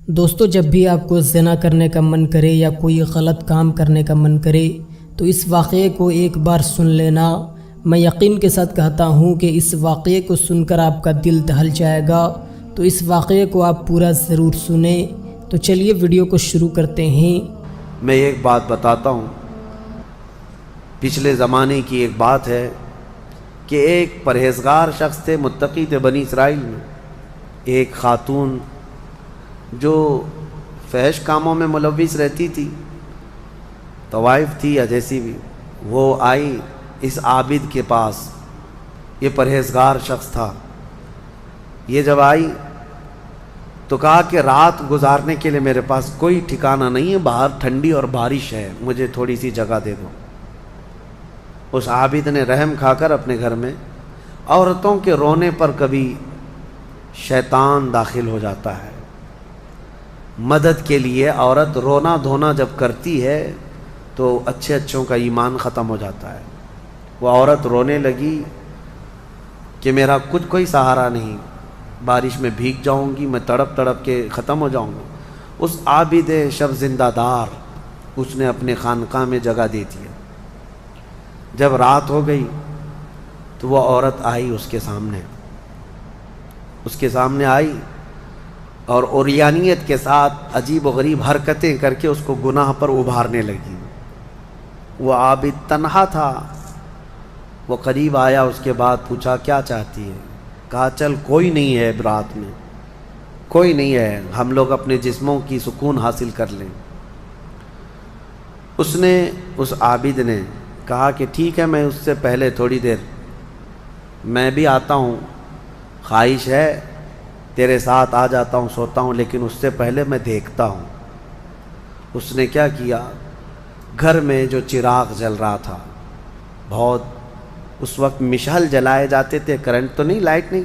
دوستو، جب بھی آپ کو زنا کرنے کا من کرے یا کوئی غلط کام کرنے کا من کرے تو اس واقعے کو ایک بار سن لینا۔ میں یقین کے ساتھ کہتا ہوں کہ اس واقعے کو سن کر آپ کا دل دہل جائے گا، تو اس واقعے کو آپ پورا ضرور سنیں۔ تو چلیے ویڈیو کو شروع کرتے ہیں۔ میں ایک بات بتاتا ہوں، پچھلے زمانے کی ایک بات ہے کہ ایک پرہیزگار شخص تھے، متقی تھے بنی اسرائیل میں۔ ایک خاتون جو فحش کاموں میں ملوث رہتی تھی، طوائف تھی یا جیسی بھی، وہ آئی اس عابد کے پاس۔ یہ پرہیزگار شخص تھا۔ یہ جب آئی تو کہا کہ رات گزارنے کے لیے میرے پاس کوئی ٹھکانہ نہیں ہے، باہر ٹھنڈی اور بارش ہے، مجھے تھوڑی سی جگہ دے دو۔ اس عابد نے رحم کھا کر اپنے گھر میں عورتوں کے رونے پر کبھی شیطان داخل ہو جاتا ہے۔ مدد کے لیے عورت رونا دھونا جب کرتی ہے تو اچھوں کا ایمان ختم ہو جاتا ہے۔ وہ عورت رونے لگی کہ میرا کچھ کوئی سہارا نہیں، بارش میں بھیگ جاؤں گی، میں تڑپ تڑپ کے ختم ہو جاؤں گا۔ اس عابد شب زندہ دار اس نے اپنے خانقاہ میں جگہ دے دیا۔ جب رات ہو گئی تو وہ عورت آئی اس کے سامنے آئی اور عریانیت کے ساتھ عجیب و غریب حرکتیں کر کے اس کو گناہ پر ابھارنے لگی۔ وہ عابد تنہا تھا۔ وہ قریب آیا، اس کے بعد پوچھا کیا چاہتی ہے؟ کہا چل کوئی نہیں ہے، رات میں کوئی نہیں ہے، ہم لوگ اپنے جسموں کی سکون حاصل کر لیں۔ اس عابد نے کہا کہ ٹھیک ہے، میں اس سے پہلے تھوڑی دیر میں بھی آتا ہوں، خواہش ہے تیرے ساتھ آ جاتا ہوں، سوتا ہوں، لیکن اس سے پہلے میں دیکھتا ہوں۔ اس نے کیا کیا، گھر میں جو چراغ جل رہا تھا، بہت اس وقت مشعل جلائے جاتے تھے، کرنٹ تو نہیں، لائٹ نہیں،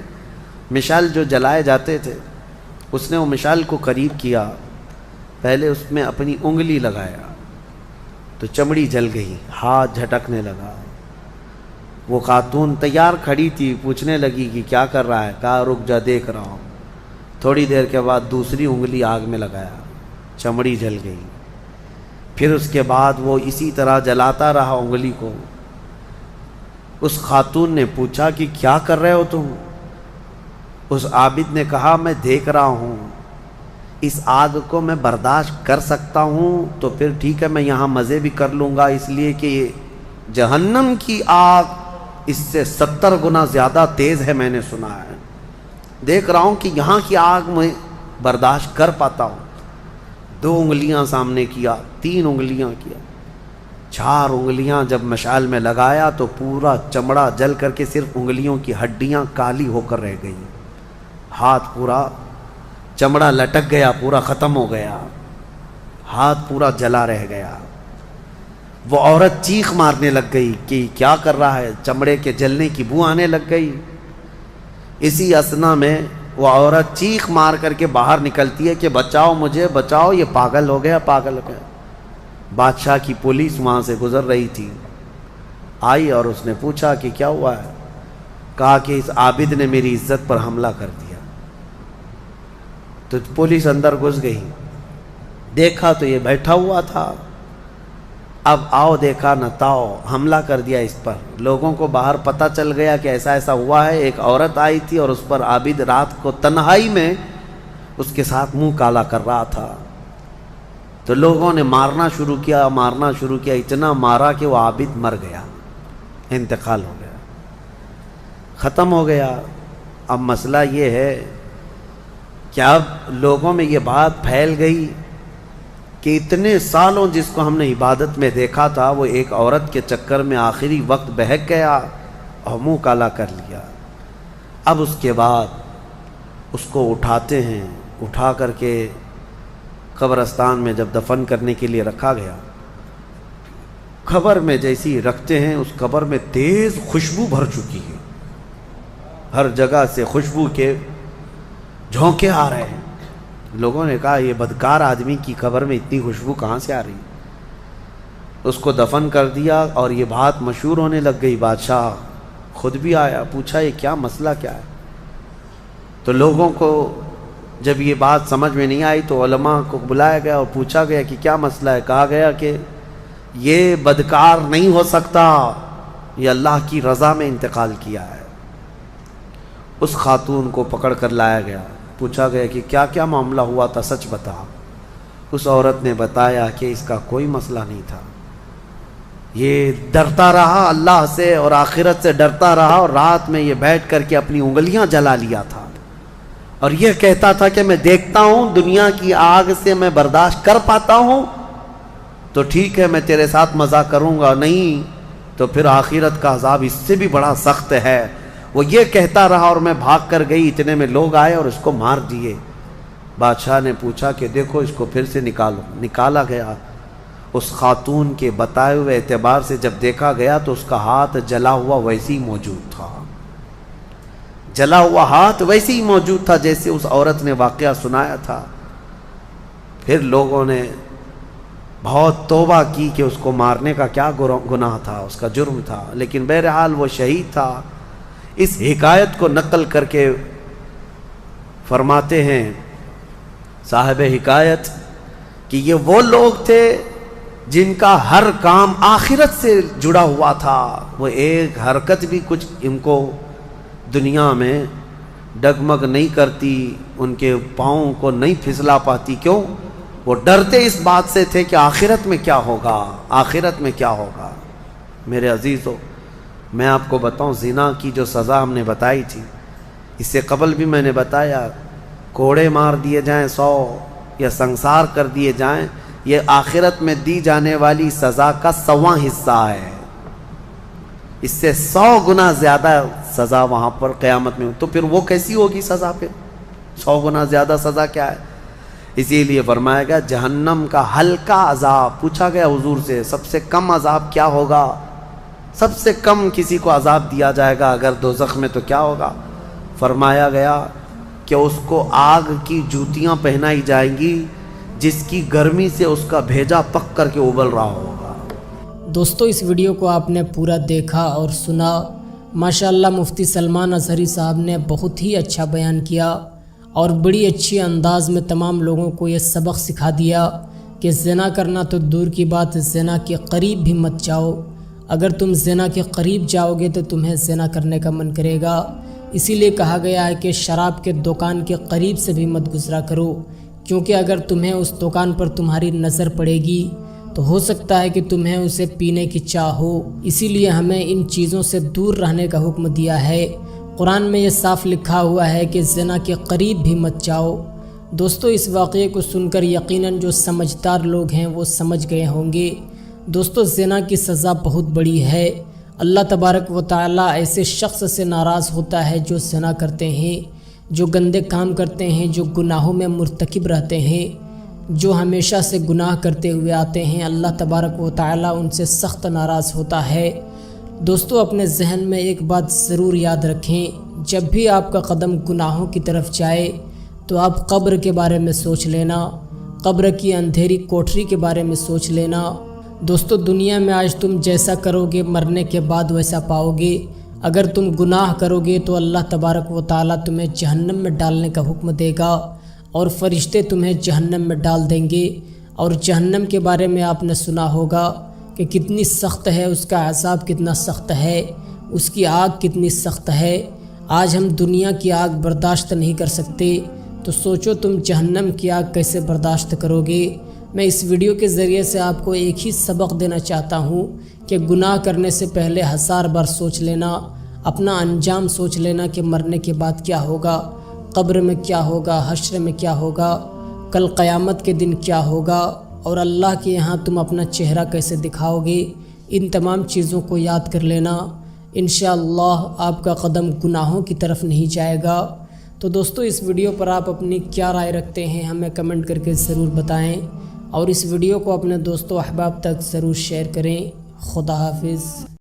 مشعل جو جلائے جاتے تھے، اس نے وہ مشعل کو قریب کیا، پہلے اس میں اپنی انگلی لگایا تو چمڑی جل گئی، ہاتھ جھٹکنے لگا۔ وہ خاتون تیار کھڑی تھی، پوچھنے لگی کہ کیا کر رہا ہے؟ کہا رک جا، دیکھ رہا ہوں۔ تھوڑی دیر کے بعد دوسری انگلی آگ میں لگایا، چمڑی جل گئی۔ پھر اس کے بعد وہ اسی طرح جلاتا رہا انگلی کو۔ اس خاتون نے پوچھا کہ کیا کر رہے ہو تم؟ اس عابد نے کہا میں دیکھ رہا ہوں، اس آگ کو میں برداشت کر سکتا ہوں تو پھر ٹھیک ہے، میں یہاں مزے بھی کر لوں گا، اس لیے کہ جہنم کی آگ اس سے 70 گنا زیادہ تیز ہے، میں نے سنا ہے۔ دیکھ رہا ہوں کہ یہاں کی آگ میں برداشت کر پاتا ہوں۔ 2 انگلیاں سامنے کیا، 3 انگلیاں کیا، 4 انگلیاں جب مشعل میں لگایا تو پورا چمڑا جل کر کے صرف انگلیوں کی ہڈیاں کالی ہو کر رہ گئی۔ ہاتھ پورا چمڑا لٹک گیا، پورا ختم ہو گیا، ہاتھ پورا جلا رہ گیا۔ وہ عورت چیخ مارنے لگ گئی کہ کیا کر رہا ہے، چمڑے کے جلنے کی بو آنے لگ گئی۔ اسی اثنا میں وہ عورت چیخ مار کر کے باہر نکلتی ہے کہ بچاؤ مجھے، بچاؤ، یہ پاگل ہو گیا، پاگل ہو گیا۔ بادشاہ کی پولیس وہاں سے گزر رہی تھی، آئی اور اس نے پوچھا کہ کیا ہوا ہے؟ کہا کہ اس عابد نے میری عزت پر حملہ کر دیا۔ تو پولیس اندر گھس گئی، دیکھا تو یہ بیٹھا ہوا تھا۔ اب آؤ دیکھا نہ تاؤ، حملہ کر دیا اس پر۔ لوگوں کو باہر پتہ چل گیا کہ ایسا ایسا ہوا ہے۔ ایک عورت آئی تھی اور اس پر عابد رات کو تنہائی میں اس کے ساتھ منہ کالا کر رہا تھا۔ تو لوگوں نے مارنا شروع کیا، اتنا مارا کہ وہ عابد مر گیا، انتقال ہو گیا، ختم ہو گیا۔ اب مسئلہ یہ ہے کہ اب لوگوں میں یہ بات پھیل گئی کہ اتنے سالوں جس کو ہم نے عبادت میں دیکھا تھا، وہ ایک عورت کے چکر میں آخری وقت بہک گیا اور منہ کالا کر لیا۔ اب اس کے بعد اس کو اٹھاتے ہیں، اٹھا کر کے قبرستان میں جب دفن کرنے کے لیے رکھا گیا، قبر میں جیسی رکھتے ہیں، اس قبر میں تیز خوشبو بھر چکی ہے، ہر جگہ سے خوشبو کے جھونکے آ رہے ہیں۔ لوگوں نے کہا یہ بدکار آدمی کی قبر میں اتنی خوشبو کہاں سے آ رہی؟ اس کو دفن کر دیا اور یہ بات مشہور ہونے لگ گئی۔ بادشاہ خود بھی آیا، پوچھا یہ کیا مسئلہ کیا ہے؟ تو لوگوں کو جب یہ بات سمجھ میں نہیں آئی تو علماء کو بلایا گیا اور پوچھا گیا کہ کیا مسئلہ ہے. کہا گیا کہ یہ بدکار نہیں ہو سکتا، یہ اللہ کی رضا میں انتقال کیا ہے. اس خاتون کو پکڑ کر لایا گیا، پوچھا گیا کہ کیا کیا معاملہ ہوا تھا، سچ بتا. اس عورت نے بتایا کہ اس کا کوئی مسئلہ نہیں تھا، یہ ڈرتا رہا اللہ سے اور آخرت سے ڈرتا رہا، اور رات میں یہ بیٹھ کر کے اپنی انگلیاں جلا لیا تھا، اور یہ کہتا تھا کہ میں دیکھتا ہوں دنیا کی آگ سے میں برداشت کر پاتا ہوں تو ٹھیک ہے میں تیرے ساتھ مزہ کروں گا، نہیں تو پھر آخرت کا عذاب اس سے بھی بڑا سخت ہے. وہ یہ کہتا رہا اور میں بھاگ کر گئی، اتنے میں لوگ آئے اور اس کو مار دیے. بادشاہ نے پوچھا کہ دیکھو اس کو پھر سے نکالو. نکالا گیا. اس خاتون کے بتائے ہوئے اعتبار سے جب دیکھا گیا تو اس کا ہاتھ جلا ہوا ویسے ہی موجود تھا، جلا ہوا ہاتھ ویسے ہی موجود تھا جیسے اس عورت نے واقعہ سنایا تھا. پھر لوگوں نے بہت توبہ کی کہ اس کو مارنے کا کیا گناہ تھا، اس کا جرم تھا، لیکن بہرحال وہ شہید تھا. اس حکایت کو نقل کر کے فرماتے ہیں صاحب حکایت کہ یہ وہ لوگ تھے جن کا ہر کام آخرت سے جڑا ہوا تھا. وہ ایک حرکت بھی کچھ ان کو دنیا میں ڈگمگ نہیں کرتی، ان کے پاؤں کو نہیں پھسلا پاتی. کیوں؟ وہ ڈرتے اس بات سے تھے کہ آخرت میں کیا ہوگا، آخرت میں کیا ہوگا. میرے عزیزو، میں آپ کو بتاؤں زنا کی جو سزا ہم نے بتائی تھی، اس سے قبل بھی میں نے بتایا کوڑے مار دیے جائیں 100 یا سنسار کر دیے جائیں، یہ آخرت میں دی جانے والی سزا کا 100واں حصہ ہے. اس سے 100 گنا زیادہ سزا وہاں پر قیامت میں. تو پھر وہ کیسی ہوگی سزا؟ پھر 100 گنا زیادہ سزا کیا ہے؟ اسی لیے فرمایا گیا جہنم کا ہلکا عذاب. پوچھا گیا حضور سے سب سے کم عذاب کیا ہوگا، سب سے کم کسی کو عذاب دیا جائے گا اگر دوزخ میں تو کیا ہوگا؟ فرمایا گیا کہ اس کو آگ کی جوتیاں پہنائی جائیں گی جس کی گرمی سے اس کا بھیجا پک کر کے ابل رہا ہوگا. دوستو اس ویڈیو کو آپ نے پورا دیکھا اور سنا. ماشاءاللہ مفتی سلمان اظہری صاحب نے بہت ہی اچھا بیان کیا اور بڑی اچھی انداز میں تمام لوگوں کو یہ سبق سکھا دیا کہ زنا کرنا تو دور کی بات، زنا کے قریب بھی مت جاؤ. اگر تم زنا کے قریب جاؤ گے تو تمہیں زنا کرنے کا من کرے گا. اسی لیے کہا گیا ہے کہ شراب کے دکان کے قریب سے بھی مت گزرا کرو، کیونکہ اگر تمہیں اس دکان پر تمہاری نظر پڑے گی تو ہو سکتا ہے کہ تمہیں اسے پینے کی چاہ ہو. اسی لیے ہمیں ان چیزوں سے دور رہنے کا حکم دیا ہے. قرآن میں یہ صاف لکھا ہوا ہے کہ زنا کے قریب بھی مت جاؤ. دوستو اس واقعے کو سن کر یقیناً جو سمجھدار لوگ ہیں وہ سمجھ گئے ہوں گے. دوستو زنا کی سزا بہت بڑی ہے. اللہ تبارک و تعالیٰ ایسے شخص سے ناراض ہوتا ہے جو زنا کرتے ہیں، جو گندے کام کرتے ہیں، جو گناہوں میں مرتکب رہتے ہیں، جو ہمیشہ سے گناہ کرتے ہوئے آتے ہیں. اللہ تبارک و تعالیٰ ان سے سخت ناراض ہوتا ہے. دوستو اپنے ذہن میں ایک بات ضرور یاد رکھیں، جب بھی آپ کا قدم گناہوں کی طرف جائے تو آپ قبر کے بارے میں سوچ لینا، قبر کی اندھیری کوٹری کے بارے میں سوچ لینا. دوستو دنیا میں آج تم جیسا کرو گے مرنے کے بعد ویسا پاؤ گے. اگر تم گناہ کرو گے تو اللہ تبارک و تعالیٰ تمہیں جہنم میں ڈالنے کا حکم دے گا اور فرشتے تمہیں جہنم میں ڈال دیں گے. اور جہنم کے بارے میں آپ نے سنا ہوگا کہ کتنی سخت ہے، اس کا عذاب کتنا سخت ہے، اس کی آگ کتنی سخت ہے. آج ہم دنیا کی آگ برداشت نہیں کر سکتے تو سوچو تم جہنم کی آگ کیسے برداشت کرو گے. میں اس ویڈیو کے ذریعے سے آپ کو ایک ہی سبق دینا چاہتا ہوں کہ گناہ کرنے سے پہلے 1000 بار سوچ لینا، اپنا انجام سوچ لینا کہ مرنے کے بعد کیا ہوگا، قبر میں کیا ہوگا، حشر میں کیا ہوگا، کل قیامت کے دن کیا ہوگا اور اللہ کے یہاں تم اپنا چہرہ کیسے دکھاؤ گے. ان تمام چیزوں کو یاد کر لینا. انشاءاللہ آپ کا قدم گناہوں کی طرف نہیں جائے گا. تو دوستو اس ویڈیو پر آپ اپنی کیا رائے رکھتے ہیں ہمیں کمنٹ کر کے ضرور بتائیں اور اس ویڈیو کو اپنے دوستوں احباب تک ضرور شیئر کریں. خدا حافظ.